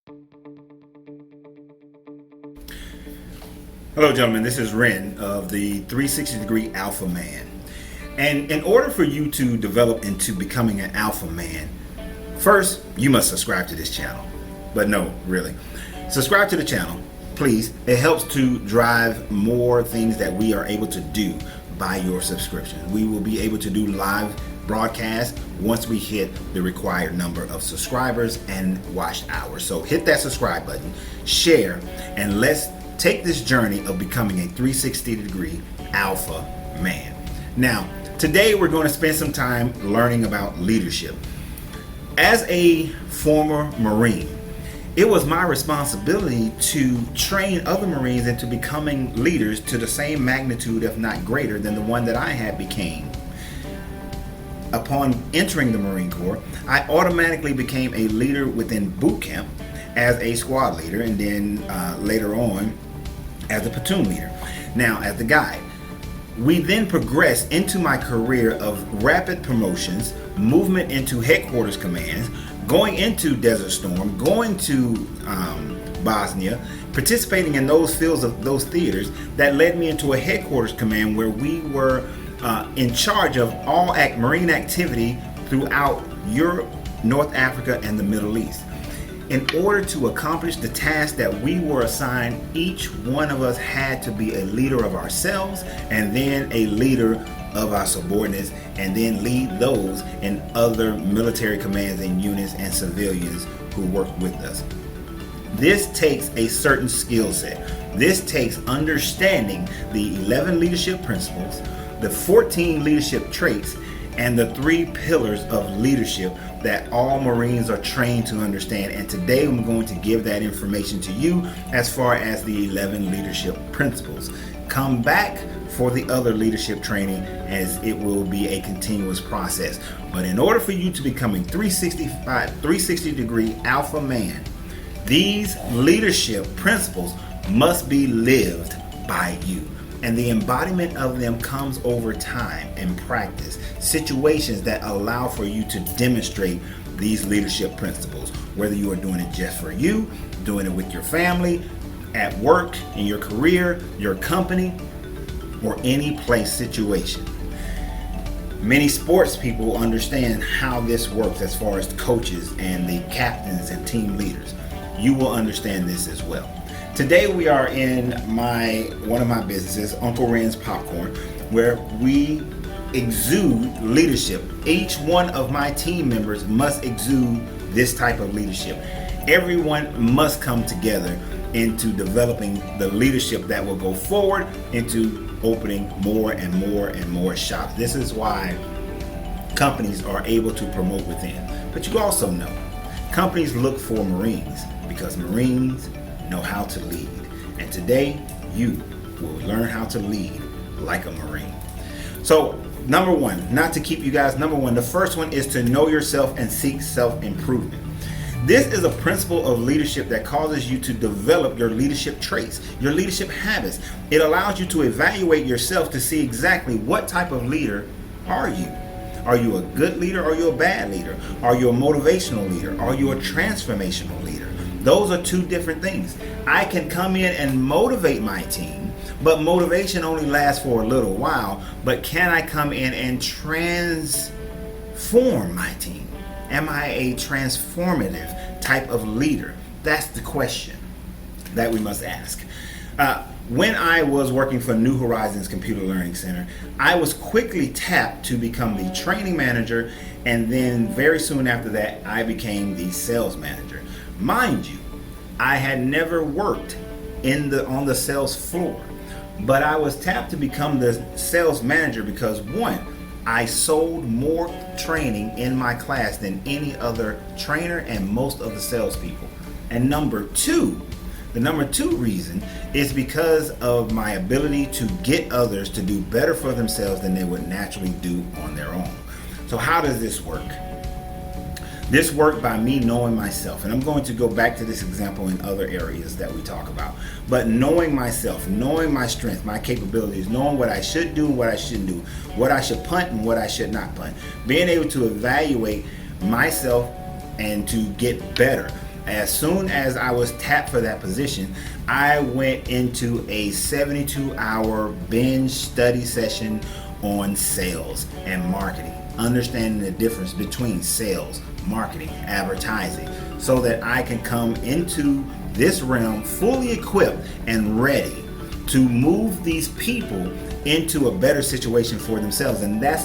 Hello, gentlemen. This is Ren of the 360 Degree Alpha Man. And in order for you to develop into becoming an alpha man, first, you must subscribe to this channel. But no, really. Subscribe to the channel, please. It helps to drive more things that we are able to do by your subscription. We will be able to do live broadcasts once we hit the required number of subscribers and watched hours. So hit that subscribe button, share, and let's take this journey of becoming a 360 degree alpha man. Now, today we're going to spend some time learning about leadership. As a former Marine, it was my responsibility to train other Marines into becoming leaders to the same magnitude, if not greater, than the one that I had became. Upon entering the Marine Corps, I automatically became a leader within boot camp as a squad leader, and then later on as a platoon leader. Now, as the guide, we then progressed into my career of rapid promotions, movement into headquarters commands, going into Desert Storm, going to Bosnia, participating in those fields of those theaters that led me into a headquarters command where we were in charge of all Marine activity throughout Europe, North Africa, and the Middle East. In order to accomplish the task that we were assigned, each one of us had to be a leader of ourselves and then a leader of our subordinates, and then lead those in other military commands and units and civilians who work with us. This takes a certain skill set. This takes understanding the 11 leadership principles, the 14 leadership traits, and the 3 pillars of leadership that all Marines are trained to understand. And today I'm going to give that information to you as far as the 11 leadership principles. Come back for the other leadership training, as it will be a continuous process. But in order for you to become a 360 degree alpha man, these leadership principles must be lived by you. And the embodiment of them comes over time and practice, situations that allow for you to demonstrate these leadership principles, whether you are doing it just for you, doing it with your family, at work, in your career, your company, or any place situation. Many sports people understand how this works as far as coaches and the captains and team leaders. You will understand this as well. Today we are in one of my businesses, Uncle Ren's Popcorn, where we exude leadership. Each one of my team members must exude this type of leadership. Everyone must come together into developing the leadership that will go forward into opening more and more and more shops. This is why companies are able to promote within. But you also know, companies look for Marines because Marines know how to lead. And today, you will learn how to lead like a Marine. So, number one, not to keep you guys, the first one is to know yourself and seek self-improvement. This is a principle of leadership that causes you to develop your leadership traits, your leadership habits. It allows you to evaluate yourself to see exactly what type of leader are you. Are you a good leader or are you a bad leader? Are you a motivational leader? Are you a transformational leader? Those are 2 different things. I can come in and motivate my team, but motivation only lasts for a little while. But can I come in and transform my team? Am I a transformative type of leader? That's the question that we must ask. When I was working for New Horizons Computer Learning Center, I was quickly tapped to become the training manager, and then very soon after that, I became the sales manager. Mind you, I had never worked on the sales floor, but I was tapped to become the sales manager because, one, I sold more training in my class than any other trainer and most of the salespeople. And number 2, the number 2 reason is because of my ability to get others to do better for themselves than they would naturally do on their own. So how does this work? This worked by me knowing myself, and I'm going to go back to this example in other areas that we talk about. But knowing myself, knowing my strength, my capabilities, knowing what I should do and what I shouldn't do, what I should punt and what I should not punt, being able to evaluate myself and to get better. As soon as I was tapped for that position, I went into a 72-hour binge study session on sales and marketing, understanding the difference between sales, marketing, advertising, so that I can come into this realm fully equipped and ready to move these people into a better situation for themselves. And that's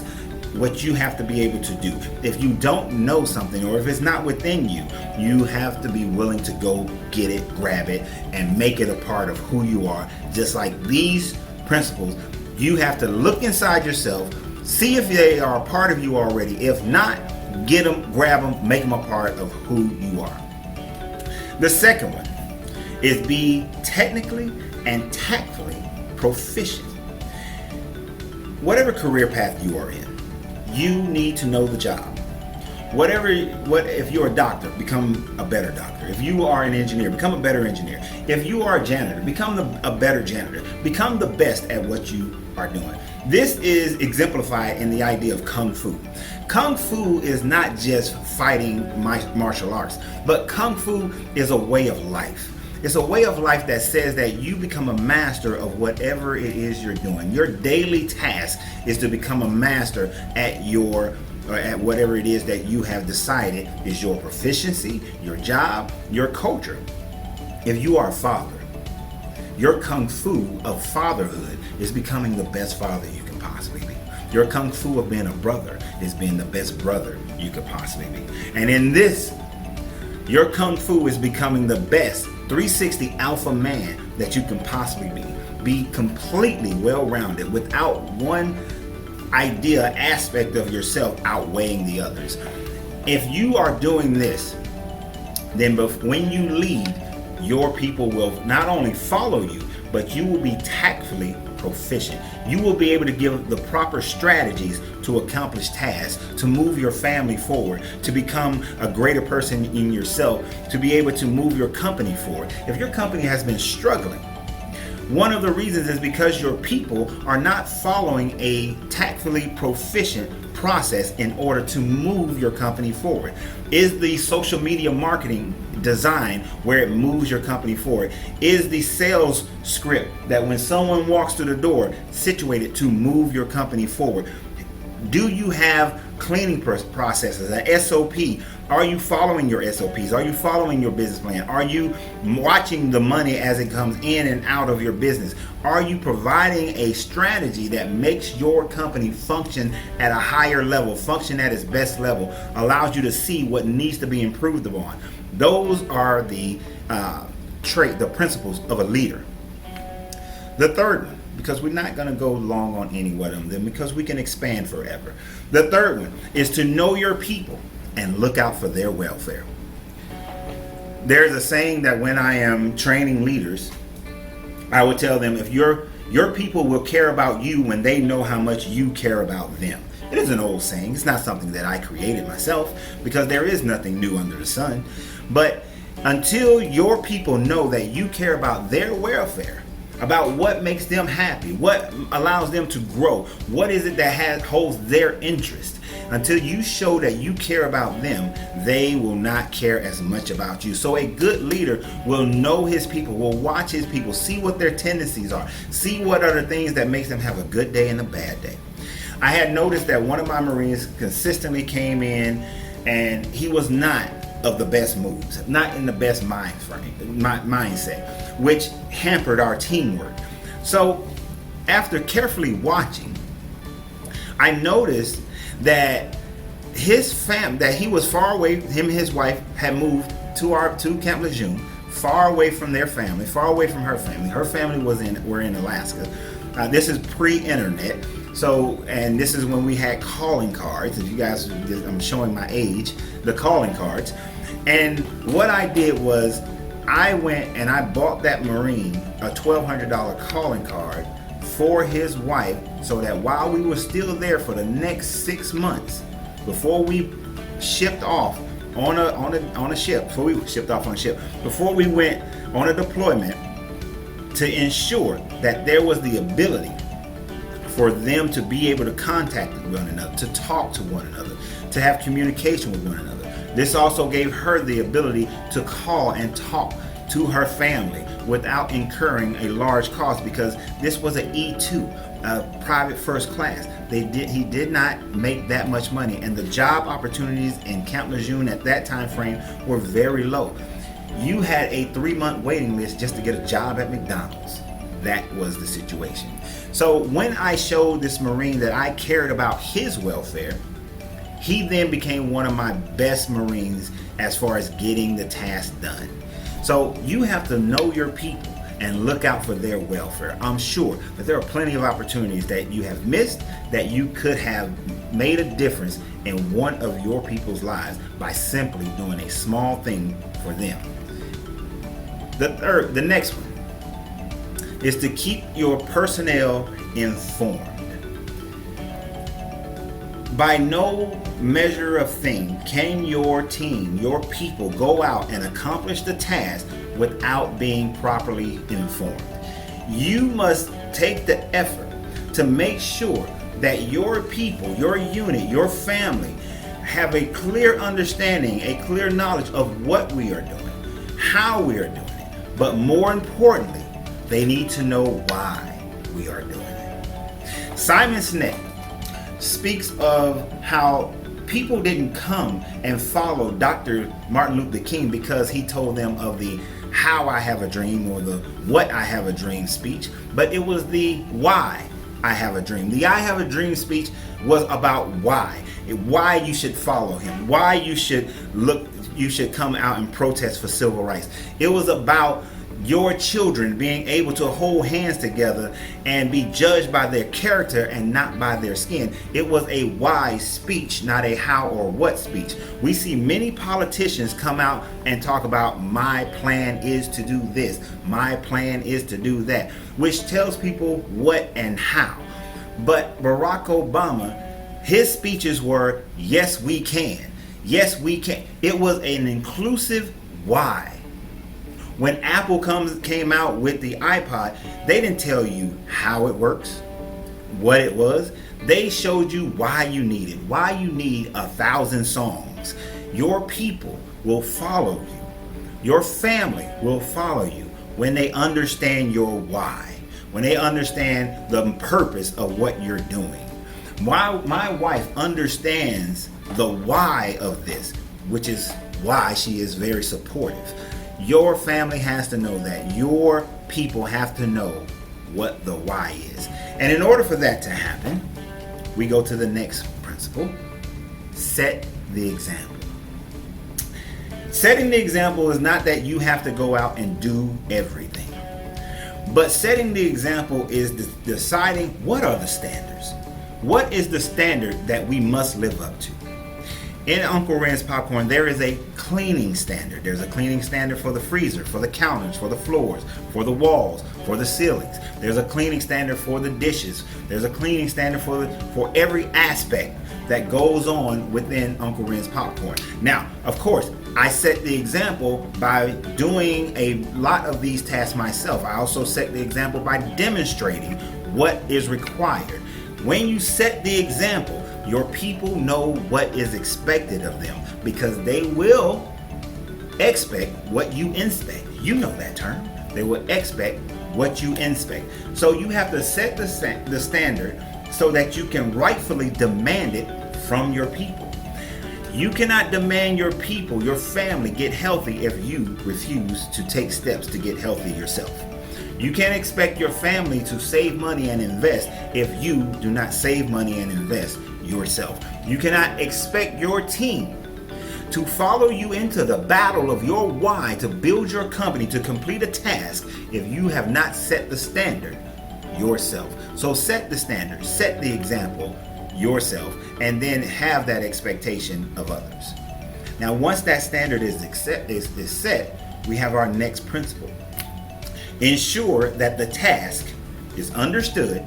what you have to be able to do. If you don't know something, or if it's not within you, you have to be willing to go get it, grab it, and make it a part of who you are. Just like these principles, you have to look inside yourself, see if they are a part of you already. If not, get them, grab them, make them a part of who you are. The second one is be technically and tactfully proficient. Whatever career path you are in, you need to know the job. If you're a doctor, become a better doctor. If you are an engineer, become a better engineer. If you are a janitor, become a better janitor. Become the best at what you are doing. This is exemplified in the idea of Kung Fu. Kung Fu is not just fighting martial arts, but Kung Fu is a way of life. It's a way of life that says that you become a master of whatever it is you're doing. Your daily task is to become a master at whatever it is that you have decided is your proficiency, your job, your culture. If you are a father, your Kung Fu of fatherhood is becoming the best father you can possibly be. Your Kung Fu of being a brother is being the best brother you could possibly be. And in this, your Kung Fu is becoming the best 360 alpha man that you can possibly be. Be completely well-rounded without one aspect of yourself outweighing the others. If you are doing this, then when you lead, your people will not only follow you, but you will be tactfully proficient. You will be able to give the proper strategies to accomplish tasks, to move your family forward, to become a greater person in yourself, to be able to move your company forward. If your company has been struggling, one of the reasons is because your people are not following a tactfully proficient process in order to move your company forward. Is the social media marketing designed where it moves your company forward? Is the sales script that when someone walks through the door situated to move your company forward? Do you have cleaning processes, an SOP? Are you following your SOPs? Are you following your business plan? Are you watching the money as it comes in and out of your business? Are you providing a strategy that makes your company function at a higher level, function at its best level, allows you to see what needs to be improved upon? Those are the principles of a leader. The third one, because we're not going to go long on any one of them because we can expand forever. The third one is to know your people and look out for their welfare. There's a saying that when I am training leaders, I would tell them, if your people will care about you when they know how much you care about them. It is an old saying. It's not something that I created myself, because there is nothing new under the sun. But until your people know that you care about their welfare, about what makes them happy, what allows them to grow, what is it that holds their interest, until you show that you care about them, they will not care as much about you. So a good leader will know his people, will watch his people, see what their tendencies are, see what are the things that makes them have a good day and a bad day. I had noticed that one of my Marines consistently came in and he was not of the best moves, not in the best mindset, which hampered our teamwork. So after carefully watching, I noticed that that he was far away. Him and his wife had moved to Camp Lejeune, far away from their family, far away from her family. Her family were in Alaska. This is pre-internet. So, and this is when we had calling cards. If you guys, I'm showing my age, the calling cards. And what I did was I went and I bought that Marine a $1,200 calling card for his wife, so that while we were still there for the next 6 months, before we shipped off on a ship, before we went on a deployment, to ensure that there was the ability for them to be able to contact one another, to talk to one another, to have communication with one another. This also gave her the ability to call and talk to her family without incurring a large cost, because this was an E2, a private first class. He did not make that much money, and the job opportunities in Camp Lejeune at that time frame were very low. You had a 3-month waiting list just to get a job at McDonald's. That was the situation. So when I showed this Marine that I cared about his welfare, he then became one of my best Marines as far as getting the task done. So you have to know your people and look out for their welfare. I'm sure that there are plenty of opportunities that you have missed that you could have made a difference in one of your people's lives by simply doing a small thing for them. The next one is to keep your personnel informed. By no measure of thing can your team, your people, go out and accomplish the task without being properly informed. You must take the effort to make sure that your people, your unit, your family have a clear understanding, a clear knowledge of what we are doing, how we are doing it, but more importantly, they need to know why we are doing it. Simon Sinek speaks of how people didn't come and follow Dr. Martin Luther King because he told them of the how I have a dream or the what I have a dream speech, but it was the why I have a dream. The I have a dream speech was about why you should follow him, why you should come out and protest for civil rights. It was about your children being able to hold hands together and be judged by their character and not by their skin. It was a why speech, not a how or what speech. We see many politicians come out and talk about my plan is to do this, my plan is to do that, which tells people what and how. But Barack Obama, his speeches were yes we can, yes we can. It was an inclusive why. When Apple came out with the iPod, they didn't tell you how it works, what it was. They showed you why you need it, why you need 1,000 songs. Your people will follow you. Your family will follow you when they understand your why, when they understand the purpose of what you're doing. My wife understands the why of this, which is why she is very supportive. Your family has to know that. Your people have to know what the why is. And in order for that to happen, we go to the next principle. Set the example. Setting the example is not that you have to go out and do everything. But setting the example is deciding what are the standards. What is the standard that we must live up to? In Uncle Ren's Popcorn, there is a cleaning standard. There's a cleaning standard for the freezer, for the counters, for the floors, for the walls, for the ceilings. There's a cleaning standard for the dishes. There's a cleaning standard for every aspect that goes on within Uncle Ren's Popcorn. Now, of course, I set the example by doing a lot of these tasks myself. I also set the example by demonstrating what is required. When you set the example, your people know what is expected of them because they will expect what you inspect. You know that term. They will expect what you inspect. So you have to set the standard so that you can rightfully demand it from your people. You cannot demand your people, your family, get healthy if you refuse to take steps to get healthy yourself. You can't expect your family to save money and invest if you do not save money and invest yourself. You cannot expect your team to follow you into the battle of your why to build your company to complete a task if you have not set the standard yourself. So set the standard, set the example yourself, and then have that expectation of others. Now, once that standard is set, we have our next principle. Ensure that the task is understood,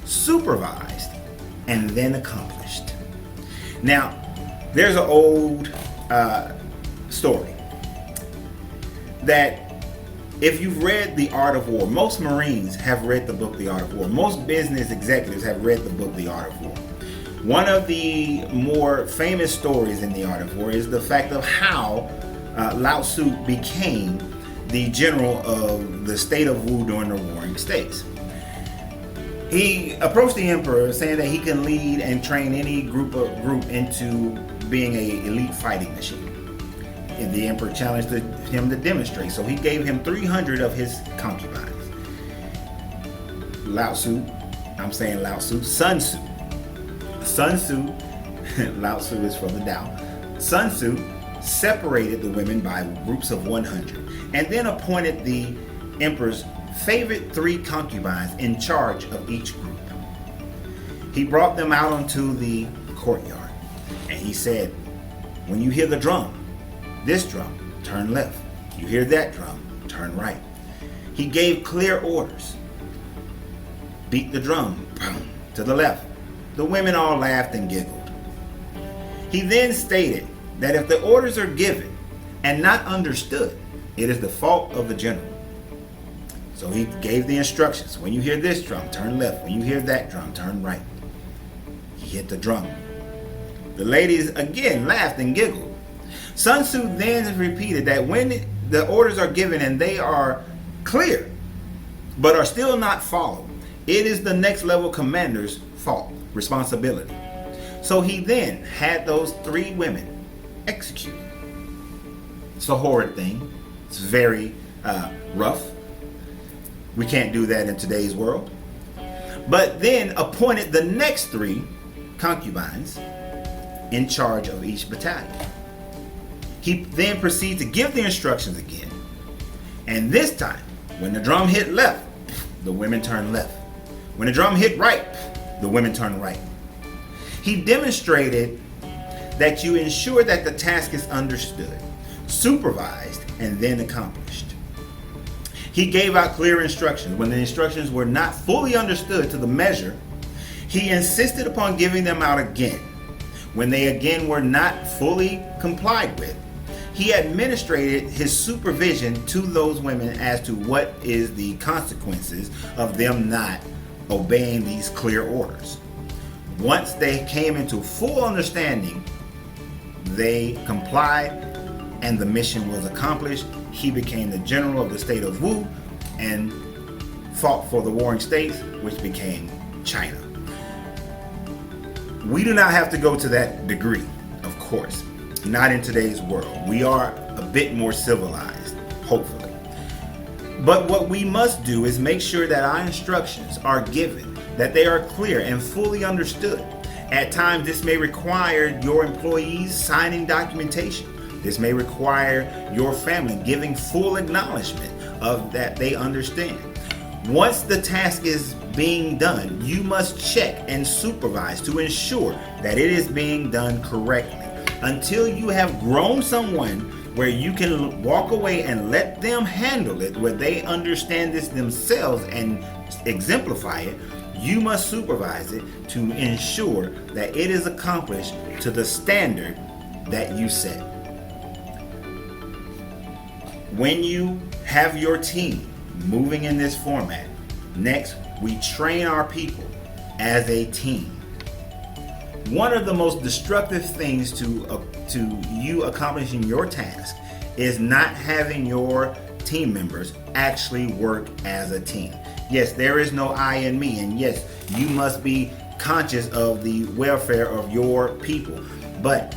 supervised, and then accomplished. Now, there's an old story that if you've read The Art of War, most Marines have read the book The Art of War. Most business executives have read the book The Art of War. One of the more famous stories in the art of war is the fact of how Lao Tzu became the general of the state of Wu during the Warring States. He approached the emperor saying that he can lead and train any group into being an elite fighting machine. And the emperor challenged him to demonstrate, so he gave him 300 of his concubines. Lao Tzu, I'm saying Lao Tzu, Sun Tzu. Sun Tzu, Lao Tzu is from the Tao. Sun Tzu separated the women by groups of 100 and then appointed the emperor's favorite 3 concubines in charge of each group. He brought them out onto the courtyard and he said, when you hear the drum, this drum, turn left. You hear that drum, turn right. He gave clear orders. Beat the drum, boom, to the left. The women all laughed and giggled. He then stated that if the orders are given and not understood, it is the fault of the general. So he gave the instructions. When you hear this drum, turn left. When you hear that drum, turn right. He hit the drum. The ladies again laughed and giggled. Sun Tzu then repeated that when the orders are given and they are clear, but are still not followed, it is the next level commander's fault, responsibility. So he then had those 3 women executed. It's a horrid thing. It's very rough. We can't do that in today's world. But then appointed the next 3 concubines in charge of each battalion. He then proceeded to give the instructions again. And this time, when the drum hit left, the women turned left. When the drum hit right, the women turned right. He demonstrated that you ensure that the task is understood, supervised, and then accomplished. He gave out clear instructions. When the instructions were not fully understood to the measure, he insisted upon giving them out again. When they again were not fully complied with, he administrated his supervision to those women as to what is the consequences of them not obeying these clear orders. Once they came into full understanding, they complied and the mission was accomplished. He became the general of the state of Wu and fought for the warring states, which became China. We do not have to go to that degree, of course. Not in today's world. We are a bit more civilized, hopefully. But what we must do is make sure that our instructions are given, that they are clear and fully understood. At times, this may require your employees signing documentation. This may require your family giving full acknowledgement of that they understand. Once the task is being done, you must check and supervise to ensure that it is being done correctly. Until you have grown someone where you can walk away and let them handle it, where they understand this themselves and exemplify it, you must supervise it to ensure that it is accomplished to the standard that you set. When you have your team moving in this format, next we train our people as a team. One of the most destructive things to you accomplishing your task is not having your team members actually work as a team. Yes, there is no I in me, and yes, you must be conscious of the welfare of your people. But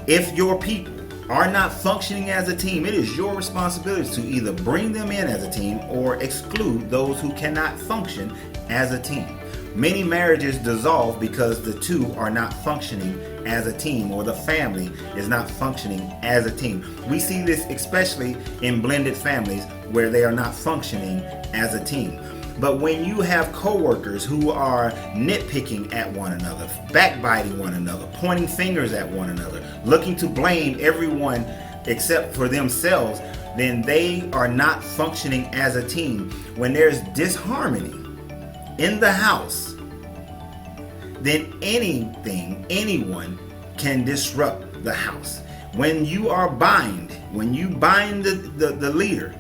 if your people are not functioning as a team, it is your responsibility to either bring them in as a team or exclude those who cannot function as a team. Many marriages dissolve because the two are not functioning as a team, or the family is not functioning as a team. We see this especially in blended families where they are not functioning as a team. But when you have coworkers who are nitpicking at one another, backbiting one another, pointing fingers at one another, looking to blame everyone except for themselves, then they are not functioning as a team. When there's disharmony in the house, then anyone can disrupt the house. When you bind the leader,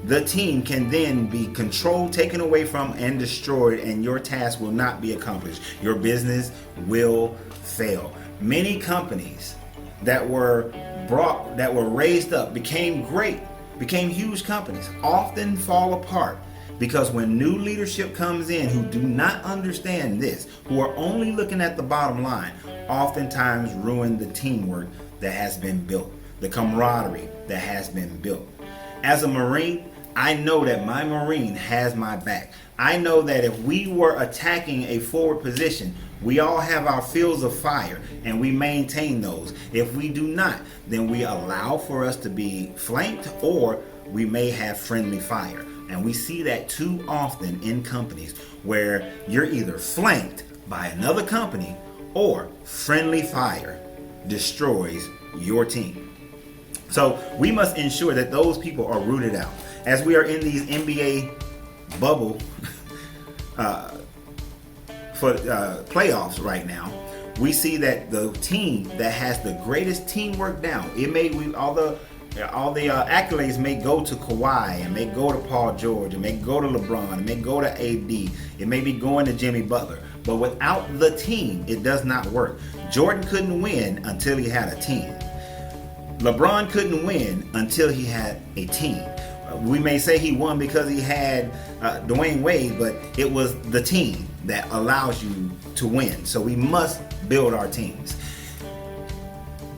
the team can then be controlled, taken away from, and destroyed, and your task will not be accomplished. Your business will fail. Many companies that were raised up, became great, became huge companies, often fall apart because when new leadership comes in who do not understand this, who are only looking at the bottom line, oftentimes ruin the teamwork that has been built, the camaraderie that has been built. As a Marine, I know that my Marine has my back. I know that if we were attacking a forward position, we all have our fields of fire and we maintain those. If we do not, then we allow for us to be flanked, or we may have friendly fire. And we see that too often in companies where you're either flanked by another company or friendly fire destroys your team. So we must ensure that those people are rooted out. As we are in these NBA bubble for playoffs right now, we see that the team that has the greatest teamwork down, all the accolades may go to Kawhi, and may go to Paul George, and may go to LeBron, and may go to AD, it may be going to Jimmy Butler. But without the team, it does not work. Jordan couldn't win until he had a team. LeBron couldn't win until he had a team. We may say he won because he had Dwayne Wade, but it was the team that allows you to win. So we must build our teams.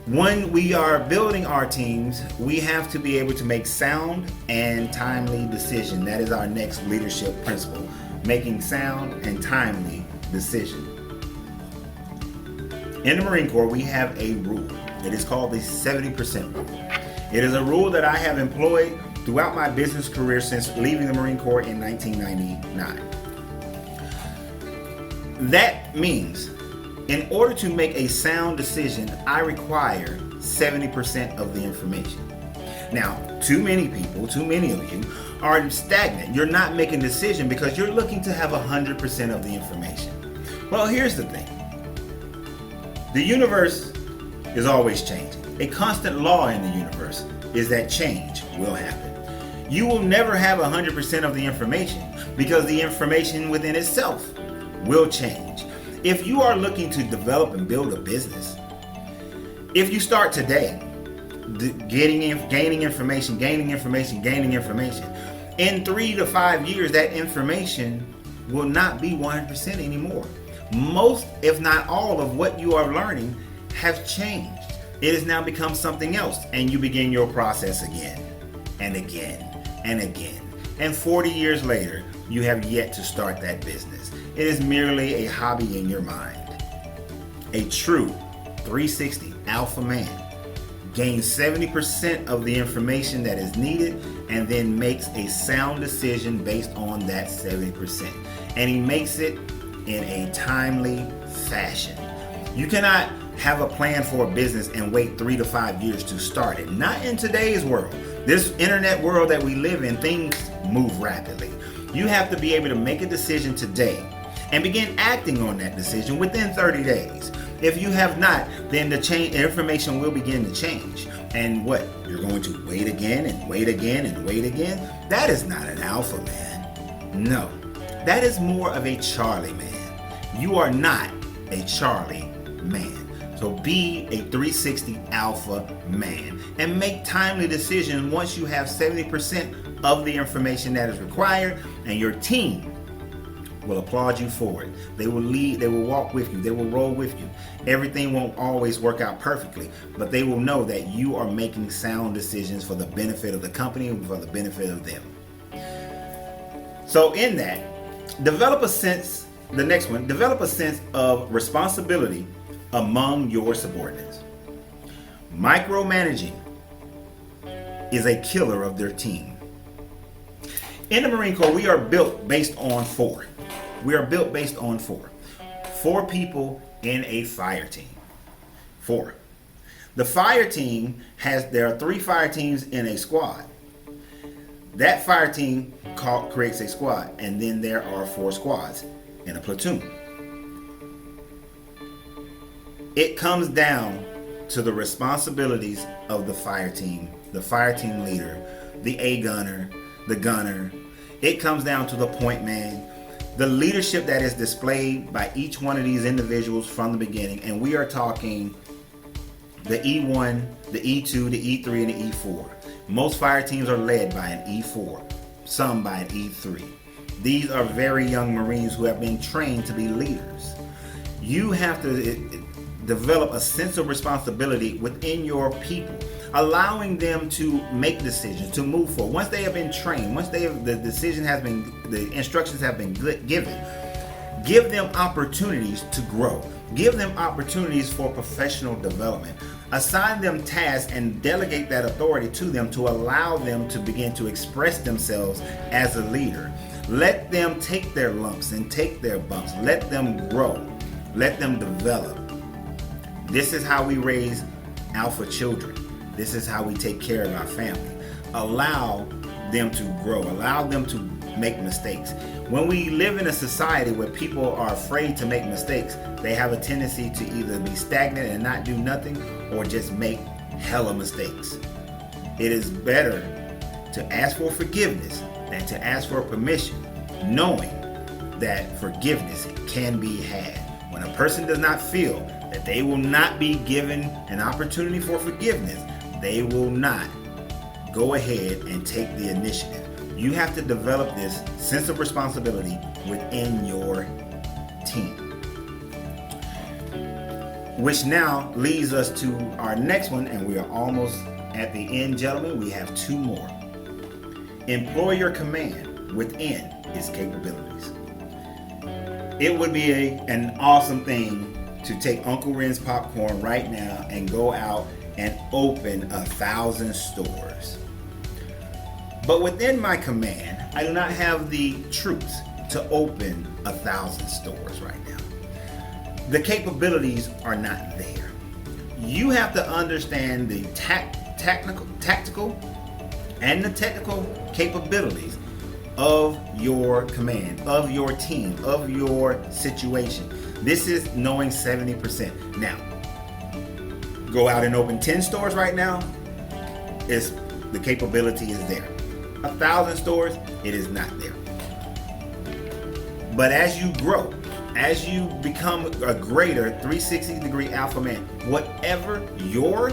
When we are building our teams, we have to be able to make sound and timely decision. That is our next leadership principle, making sound and timely decision. In the Marine Corps, we have a rule. It is called the 70% rule. It is a rule that I have employed throughout my business career since leaving the Marine Corps in 1999. That means in order to make a sound decision, I require 70% of the information. Now, too many people, too many of you are stagnant. You're not making a decision because you're looking to have 100% of the information. Well, here's the thing. The universe is always changing. A constant law in the universe is that change will happen. You will never have 100% of the information because the information within itself will change. If you are looking to develop and build a business, if you start today gaining information, in 3 to 5 years, that information will not be 100% anymore. Most, if not all, of what you are learning have changed. It has now become something else, and you begin your process again and again and again. And 40 years later, you have yet to start that business. It is merely a hobby in your mind. A true 360 alpha man gains 70% of the information that is needed and then makes a sound decision based on that 70%. And he makes it in a timely fashion. You cannot have a plan for a business and wait 3 to 5 years to start it. Not in today's world. This internet world that we live in, things move rapidly. You have to be able to make a decision today and begin acting on that decision within 30 days. If you have not, then the information will begin to change. And what? You're going to wait again and wait again and wait again? That is not an alpha man. No, that is more of a Charlie man. You are not a Charlie man. So be a 360 alpha man and make timely decisions once you have 70% of the information that is required, and your team will applaud you for it. They will lead, they will walk with you, they will roll with you. Everything won't always work out perfectly, but they will know that you are making sound decisions for the benefit of the company and for the benefit of them. So in that, develop a sense of responsibility among your subordinates. Micromanaging is a killer of their team. In the Marine Corps, we are built based on 4. We are built based on 4. 4 people in a fire team. 4. The fire team there are 3 fire teams in a squad. That fire team creates a squad, and then there are 4 squads in a platoon. It comes down to the responsibilities of the fire team leader, the A gunner, the gunner. It comes down to the point man. The leadership that is displayed by each one of these individuals from the beginning, and we are talking the E1, the E2, the E3, and the E4. Most fire teams are led by an E4, some by an E3. These are very young Marines who have been trained to be leaders. You have to develop a sense of responsibility within your people, allowing them to make decisions, to move forward. Once they have been trained, once the instructions have been given, give them opportunities to grow. Give them opportunities for professional development. Assign them tasks and delegate that authority to them to allow them to begin to express themselves as a leader. Let them take their lumps and take their bumps. Let them grow. Let them develop. This is how we raise alpha children. This is how we take care of our family. Allow them to grow. Allow them to make mistakes. When we live in a society where people are afraid to make mistakes, they have a tendency to either be stagnant and not do nothing, or just make hella mistakes. It is better to ask for forgiveness than to ask for permission, knowing that forgiveness can be had. When a person does not feel that they will not be given an opportunity for forgiveness, they will not go ahead and take the initiative. You have to develop this sense of responsibility within your team. Which now leads us to our next one, and we are almost at the end, gentlemen. We have two more. Employ your command within its capabilities. It would be an awesome thing to take Uncle Ren's popcorn right now and go out and open 1,000 stores. But within my command, I do not have the troops to open 1,000 stores right now. The capabilities are not there. You have to understand the tactical and the technical capabilities of your command, of your team, of your situation. This is knowing 70%. Now, go out and open 10 stores right now, the capability is there. 1,000 stores, it is not there. But as you grow, as you become a greater 360-degree alpha man, whatever your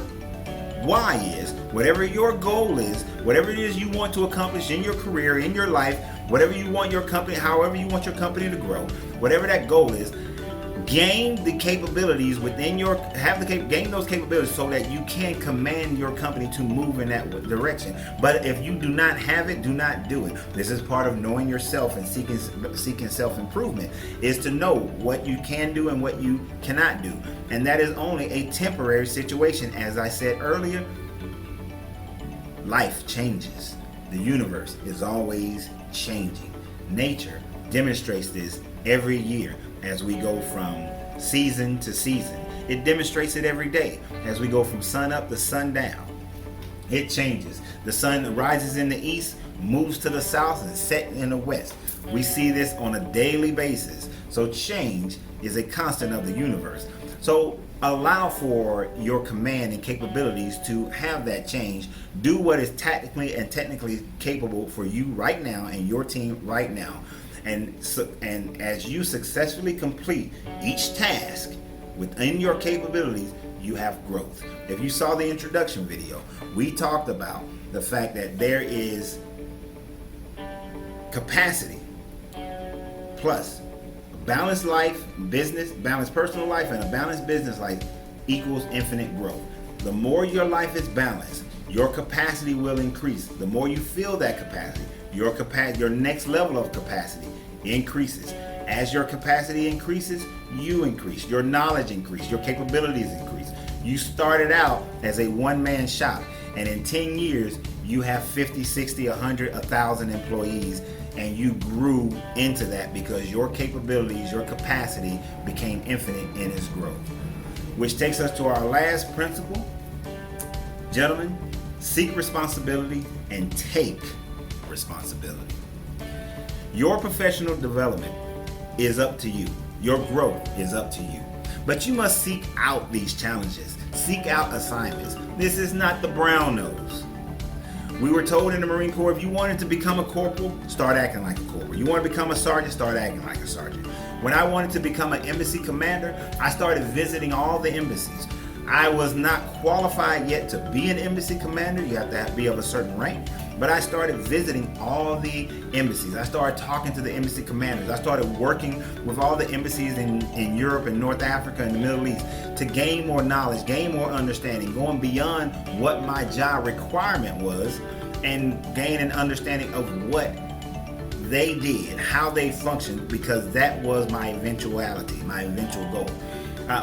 why is, whatever your goal is, whatever it is you want to accomplish in your career, in your life, whatever you want your company, however you want your company to grow, whatever that goal is, gain the capabilities within your, gain those capabilities so that you can command your company to move in that direction. But if you do not have it, do not do it. This is part of knowing yourself and seeking self-improvement, is to know what you can do and what you cannot do. And that is only a temporary situation. As I said earlier, life changes. The universe is always changing. Nature demonstrates this every year. As we go from season to season, it demonstrates it every day. As we go from sun up to sundown, it changes. The sun rises in the east, moves to the south, and sets in the west. We see this on a daily basis. So change is a constant of the universe. So allow for your command and capabilities to have that change. Do what is tactically and technically capable for you right now and your team right now. And as you successfully complete each task within your capabilities, you have growth. If you saw the introduction video, we talked about the fact that there is capacity plus a balanced life, business, balanced personal life, and a balanced business life equals infinite growth. The more your life is balanced, your capacity will increase. The more you feel that capacity, your next level of capacity increases. As your capacity increases, you increase. Your knowledge increases. Your capabilities increase. You started out as a one-man shop, and in 10 years, you have 50, 60, 100, 1,000 employees, and you grew into that because your capabilities, your capacity became infinite in its growth. Which takes us to our last principle. Gentlemen, seek responsibility and take responsibility. Your professional development is up to you. Your growth is up to you. But you must seek out these challenges. Seek out assignments. This is not the brown nose. We were told in the Marine Corps, if you wanted to become a corporal, start acting like a corporal. You want to become a sergeant, start acting like a sergeant. When I wanted to become an embassy commander, I started visiting all the embassies. I was not qualified yet to be an embassy commander. You have to be of a certain rank. But I started visiting all the embassies. I started talking to the embassy commanders. I started working with all the embassies in Europe and North Africa and the Middle East to gain more knowledge, gain more understanding, going beyond what my job requirement was and gain an understanding of what they did, how they functioned, because that was my eventuality, my eventual goal.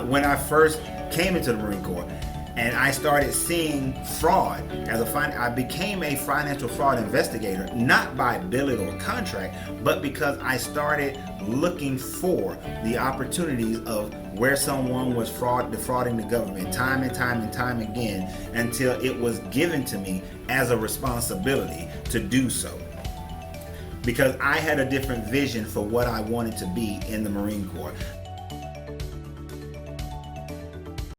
When I first came into the Marine Corps, and I started seeing fraud I became a financial fraud investigator, not by billing or contract, but because I started looking for the opportunities of where someone was defrauding the government time and time again, until it was given to me as a responsibility to do so. Because I had a different vision for what I wanted to be in the Marine Corps.